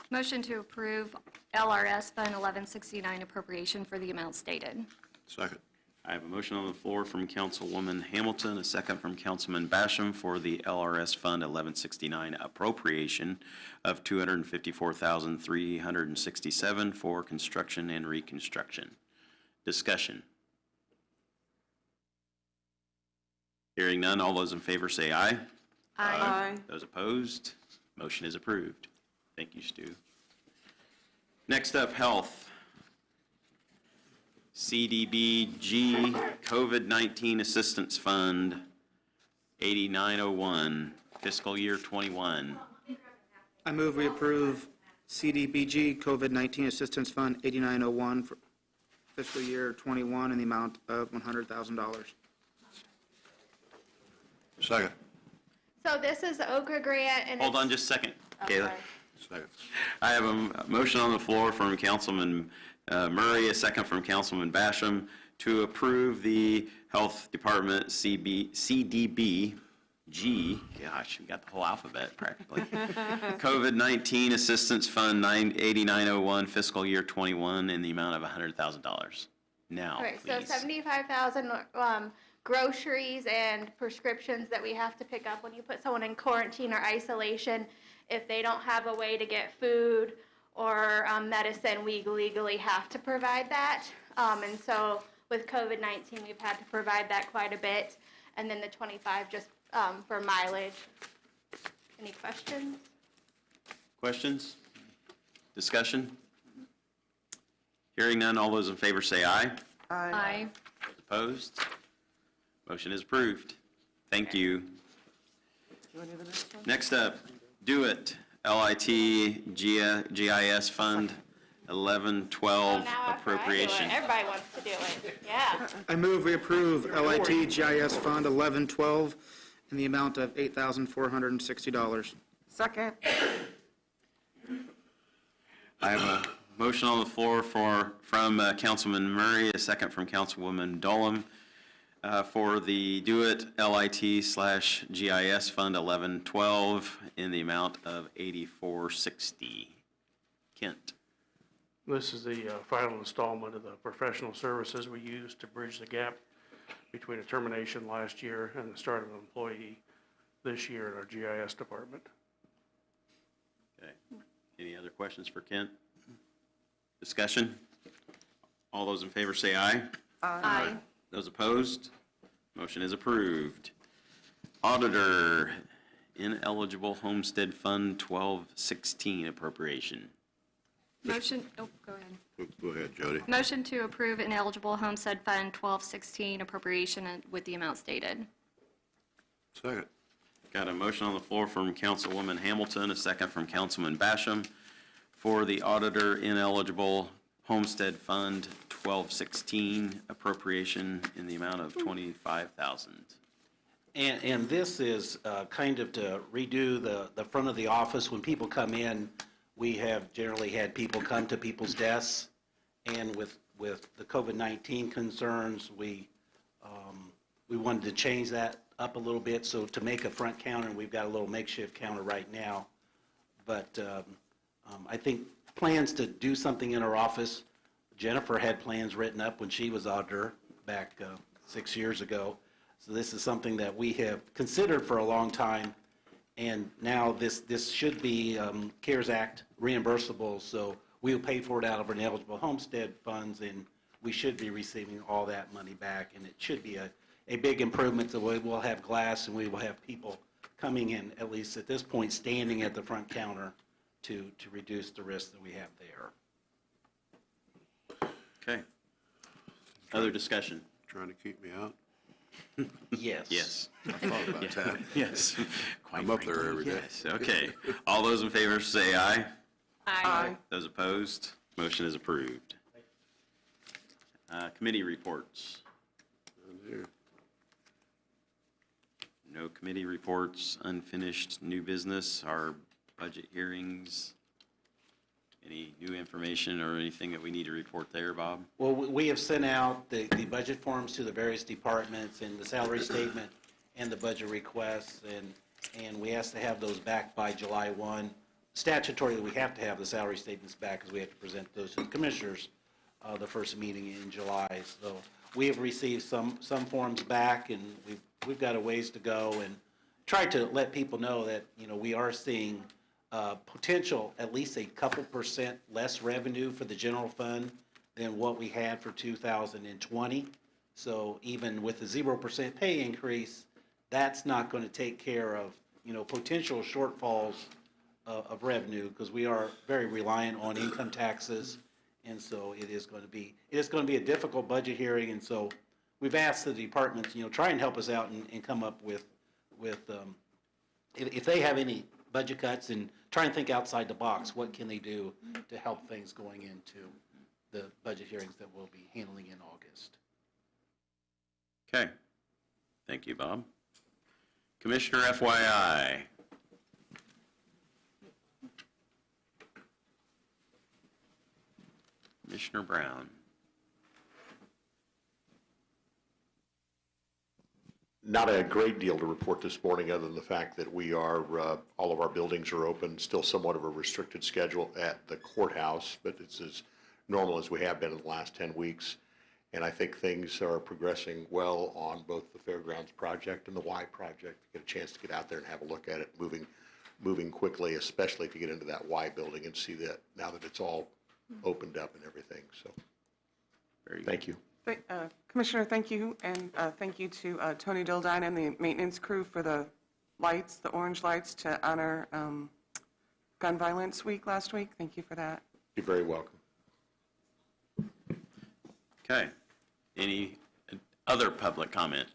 [SPEAKER 7] Motion to approve LRS Fund 1169 appropriation for the amount stated.
[SPEAKER 5] Second.
[SPEAKER 1] I have a motion on the floor from Councilwoman Hamilton, a second from Councilman Basham for the LRS Fund 1169 appropriation of $254,367 for construction and reconstruction. Discussion. Hearing none, all those in favor say aye.
[SPEAKER 6] Aye.
[SPEAKER 1] Those opposed, motion is approved. Thank you, Stu. Next up, Health. CDBG COVID-19 Assistance Fund 8901, fiscal year 21.
[SPEAKER 9] I move we approve CDBG COVID-19 Assistance Fund 8901 for fiscal year 21 in the amount of $100,000.
[SPEAKER 5] Second.
[SPEAKER 15] So this is the Okra grant and
[SPEAKER 1] Hold on just a second, Kayla.
[SPEAKER 5] Second.
[SPEAKER 1] I have a motion on the floor from Councilman Murray, a second from Councilman Basham, to approve the Health Department CDB G, gosh, we got the whole alphabet practically. COVID-19 Assistance Fund 8901 fiscal year 21 in the amount of $100,000. Now,
[SPEAKER 15] All right, so
[SPEAKER 1] please.
[SPEAKER 15] 75,000 groceries and prescriptions that we have to pick up when you put someone in quarantine or isolation. If they don't have a way to get food or medicine, we legally have to provide that. And so with COVID-19, we've had to provide that quite a bit. And then the 25 just for mileage. Any questions?
[SPEAKER 1] Questions? Discussion? Hearing none, all those in favor say aye.
[SPEAKER 7] Aye.
[SPEAKER 1] Opposed? Motion is approved. Thank you.
[SPEAKER 6] Do you want to do the next one?
[SPEAKER 1] Next up, Do It, LIT GIS Fund 1112
[SPEAKER 15] Now after
[SPEAKER 1] appropriation.
[SPEAKER 15] I do it, everybody wants to do it. Yeah.
[SPEAKER 9] I move we approve LIT GIS Fund 1112 in the amount of $8,460.
[SPEAKER 6] Second.
[SPEAKER 1] I have a motion on the floor from Councilman Murray, a second from Councilwoman Dolam, for the Do It LIT/GIS Fund 1112 in the amount of $8,460. Kent.
[SPEAKER 16] This is the final installment of the professional services we used to bridge the gap between a termination last year and the start of an employee this year in our GIS department.
[SPEAKER 1] Okay. Any other questions for Kent? Discussion? All those in favor say aye.
[SPEAKER 7] Aye.
[SPEAKER 1] Those opposed? Motion is approved. Auditor, Ineligible Homestead Fund 1216 appropriation.
[SPEAKER 7] Motion, oh, go ahead.
[SPEAKER 5] Go ahead, Jody.
[SPEAKER 7] Motion to approve ineligible homestead fund 1216 appropriation with the amount stated.
[SPEAKER 5] Second.
[SPEAKER 1] Got a motion on the floor from Councilwoman Hamilton, a second from Councilman Basham for the auditor ineligible homestead fund 1216 appropriation in the amount of $25,000.
[SPEAKER 11] And this is kind of to redo the front of the office. When people come in, we have generally had people come to people's desks, and with the COVID-19 concerns, we wanted to change that up a little bit. So to make a front counter, we've got a little makeshift counter right now. But I think plans to do something in our office. Jennifer had plans written up when she was auditor back 6 years ago. So this is something that we have considered for a long time. And now this should be CARES Act reimbursable, so we'll pay for it out of our ineligible homestead funds, and we should be receiving all that money back. And it should be a big improvement. So we will have glass, and we will have people coming in, at least at this point, standing at the front counter to reduce the risk that we have there.
[SPEAKER 1] Okay. Other discussion?
[SPEAKER 5] Trying to keep me out?
[SPEAKER 11] Yes.
[SPEAKER 1] Yes.
[SPEAKER 5] I thought about that.
[SPEAKER 1] Yes.
[SPEAKER 5] I'm up there every day.
[SPEAKER 1] Yes. Okay. All those in favor say aye.
[SPEAKER 6] Aye.
[SPEAKER 1] Those opposed? Motion is approved. Committee reports. No committee reports, unfinished new business, our budget hearings. Any new information or anything that we need to report there, Bob?
[SPEAKER 11] Well, we have sent out the budget forms to the various departments and the salary statement and the budget requests, and we asked to have those back by July 1. Statutorily, we have to have the salary statements back because we have to present those to the commissioners the first meeting in July. So we have received some forms back, and we've got a ways to go, and tried to let people know that, you know, we are seeing potential at least a couple percent less revenue for the general fund than what we had for 2020. So even with the 0% pay increase, that's not going to take care of, you know, potential shortfalls of revenue, because we are very reliant on income taxes, and so it is going to be a difficult budget hearing. And so we've asked the departments, you know, try and help us out and come up with if they have any budget cuts, and try and think outside the box. What can they do to help things going into the budget hearings that we'll be handling in August?
[SPEAKER 1] Okay. Thank you, Bob. Commissioner FYI. Commissioner Brown.
[SPEAKER 17] Not a great deal to report this morning, other than the fact that we are, all of our buildings are open, still somewhat of a restricted schedule at the courthouse, but it's as normal as we have been in the last 10 weeks. And I think things are progressing well on both the Fairgrounds project and the Y project. Get a chance to get out there and have a look at it, moving quickly, especially to get into that Y building and see that now that it's all opened up and everything. So, thank you.
[SPEAKER 6] Commissioner, thank you, and thank you to Tony Dildine and the maintenance crew for the lights, the orange lights, to honor Gun Violence Week last week. Thank you for that.
[SPEAKER 17] You're very welcome.
[SPEAKER 1] Okay. Any other public comment?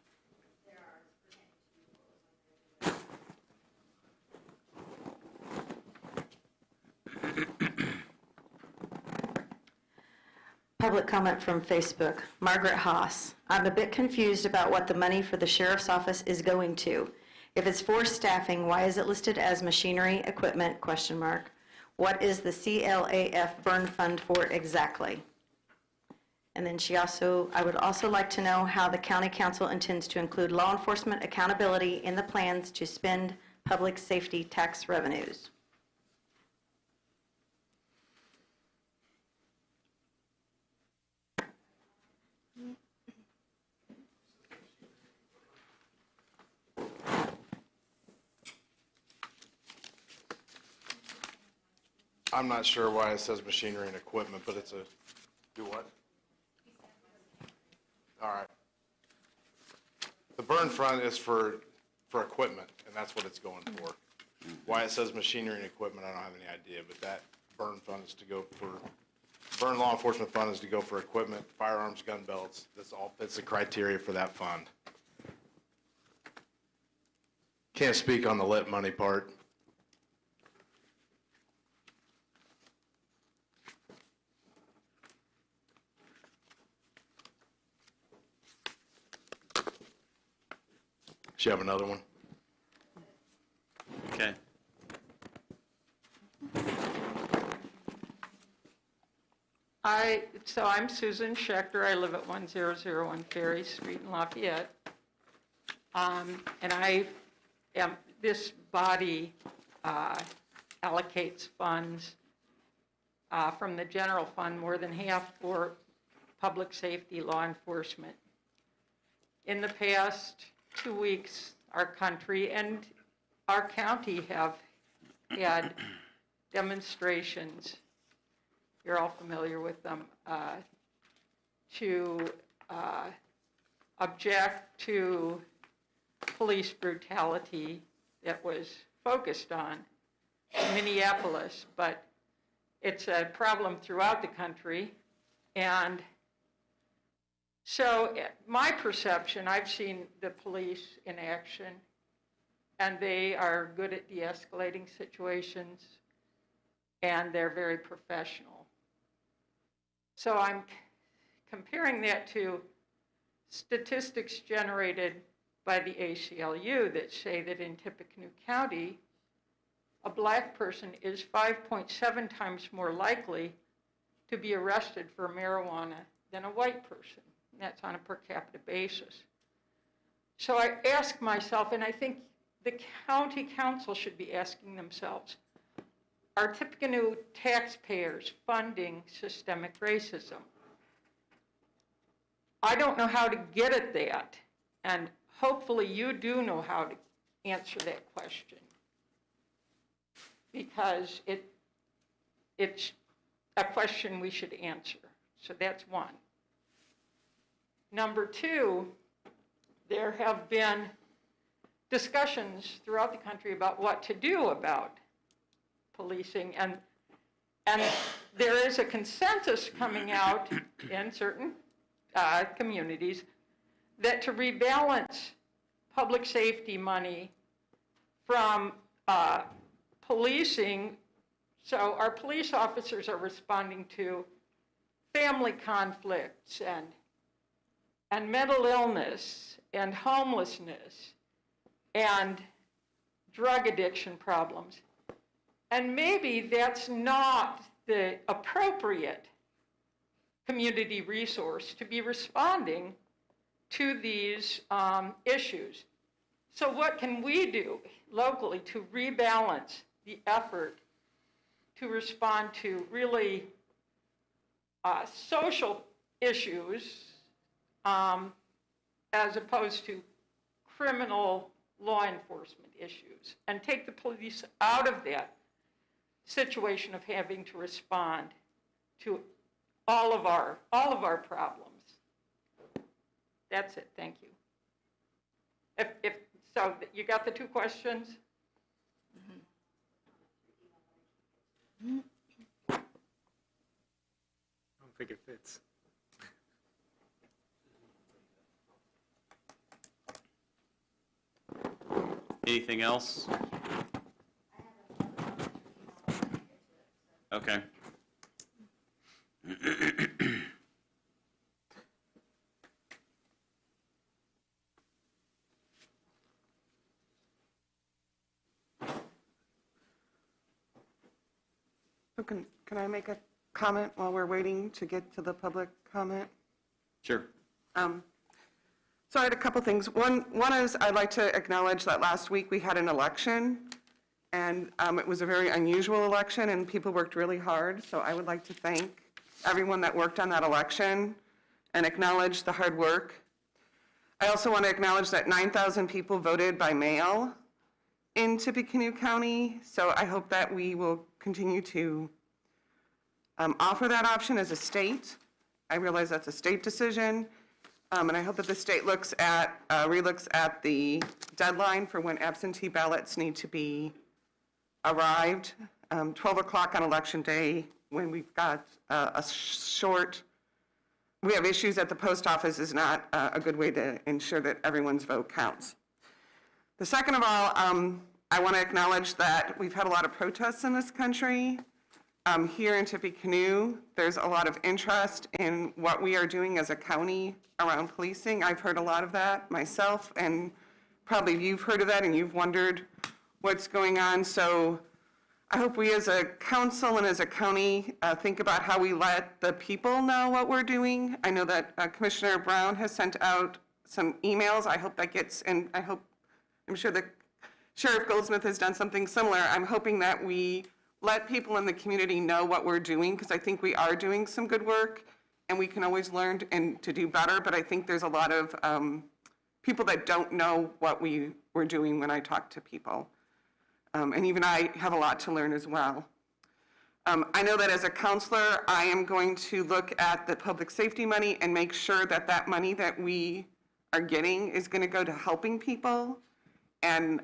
[SPEAKER 10] Public comment from Facebook. Margaret Haas. I'm a bit confused about what the money for the sheriff's office is going to. If it's for staffing, why is it listed as machinery, equipment, ? What is the CLAF burn fund for exactly? And then I would also like to know how the county council intends to include law enforcement accountability in the plans to spend public safety tax revenues.
[SPEAKER 13] I'm not sure why it says machinery and equipment, but it's a, do what? All right. The burn fund is for equipment, and that's what it's going for. Why it says machinery and equipment, I don't have any idea, but that burn fund is to go for, burn law enforcement fund is to go for equipment, firearms, gun belts. That's all fits the criteria for that fund. Can't speak on the lit money part. Should you have another one?
[SPEAKER 1] Okay.
[SPEAKER 18] So I'm Susan Schechter. I live at 1001 Ferry Street in Lafayette. And this body allocates funds from the general fund, more than half for public safety, law enforcement. In the past 2 weeks, our country and our county have had demonstrations, you're all familiar with them, to object to police brutality that was focused on Minneapolis, but it's a problem throughout the country. And so my perception, I've seen the police in action, and they are good at de-escalating situations, and they're very professional. So I'm comparing that to statistics generated by the ACLU that say that in Tippecanoe County, a black person is 5.7 times more likely to be arrested for marijuana than a white person. That's on a per capita basis. So I ask myself, and I think the county council should be asking themselves, are Tippecanoe taxpayers funding systemic racism? I don't know how to get at that, and hopefully you do know how to answer that question, because it's a question we should answer. So that's one. Number two, there have been discussions throughout the country about what to do about policing, and there is a consensus coming out in certain communities that to rebalance public safety money from policing, so our police officers are responding to family conflicts and mental illness and homelessness and drug addiction problems. And maybe that's not the appropriate community resource to be responding to these issues. So what can we do locally to rebalance the effort to respond to really social issues as opposed to criminal law enforcement issues, and take the police out of that situation of having to respond to all of our problems? That's it. Thank you. If so, you got the two questions?
[SPEAKER 4] I don't think it fits.
[SPEAKER 1] Anything else? Okay.
[SPEAKER 6] So can I make a comment while we're waiting to get to the public comment?
[SPEAKER 1] Sure.
[SPEAKER 6] So I had a couple things. One is I'd like to acknowledge that last week we had an election, and it was a very unusual election, and people worked really hard. So I would like to thank everyone that worked on that election and acknowledge the hard work. I also want to acknowledge that 9,000 people voted by mail in Tippecanoe County, so I hope that we will continue to offer that option as a state. I realize that's a state decision, and I hope that the state relooks at the deadline for when absentee ballots need to be arrived, 12 o'clock on Election Day, when we've got we have issues at the post office, is not a good way to ensure that everyone's vote counts. The second of all, I want to acknowledge that we've had a lot of protests in this country. Here in Tippecanoe, there's a lot of interest in what we are doing as a county around policing. I've heard a lot of that myself, and probably you've heard of that and you've wondered what's going on. So I hope we as a council and as a county think about how we let the people know what we're doing. I know that Commissioner Brown has sent out some emails. I hope that gets, and I'm sure that Sheriff Goldsmith has done something similar. I'm hoping that we let people in the community know what we're doing, because I think we are doing some good work, and we can always learn and to do better, but I think there's a lot of people that don't know what we're doing when I talk to people. And even I have a lot to learn as well. I know that as a counselor, I am going to look at the public safety money and make sure that that money that we are getting is going to go to helping people and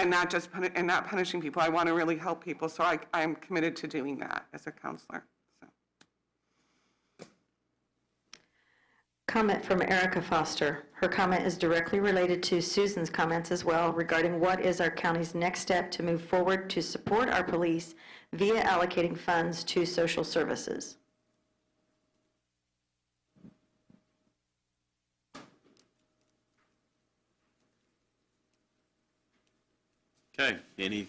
[SPEAKER 6] not just not punishing people. I want to really help people, so I'm committed to doing that as a counselor. So.
[SPEAKER 10] Comment from Erica Foster. Her comment is directly related to Susan's comments as well regarding what is our county's next step to move forward to support our police via allocating funds to social services.
[SPEAKER 1] Okay, any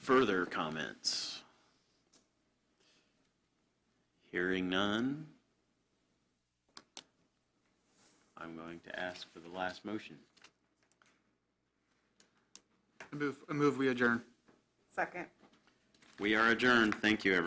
[SPEAKER 1] further comments? Hearing none, I'm going to ask for the last motion.
[SPEAKER 9] I move we adjourn.
[SPEAKER 6] Second.
[SPEAKER 1] We are adjourned. Thank you, everyone.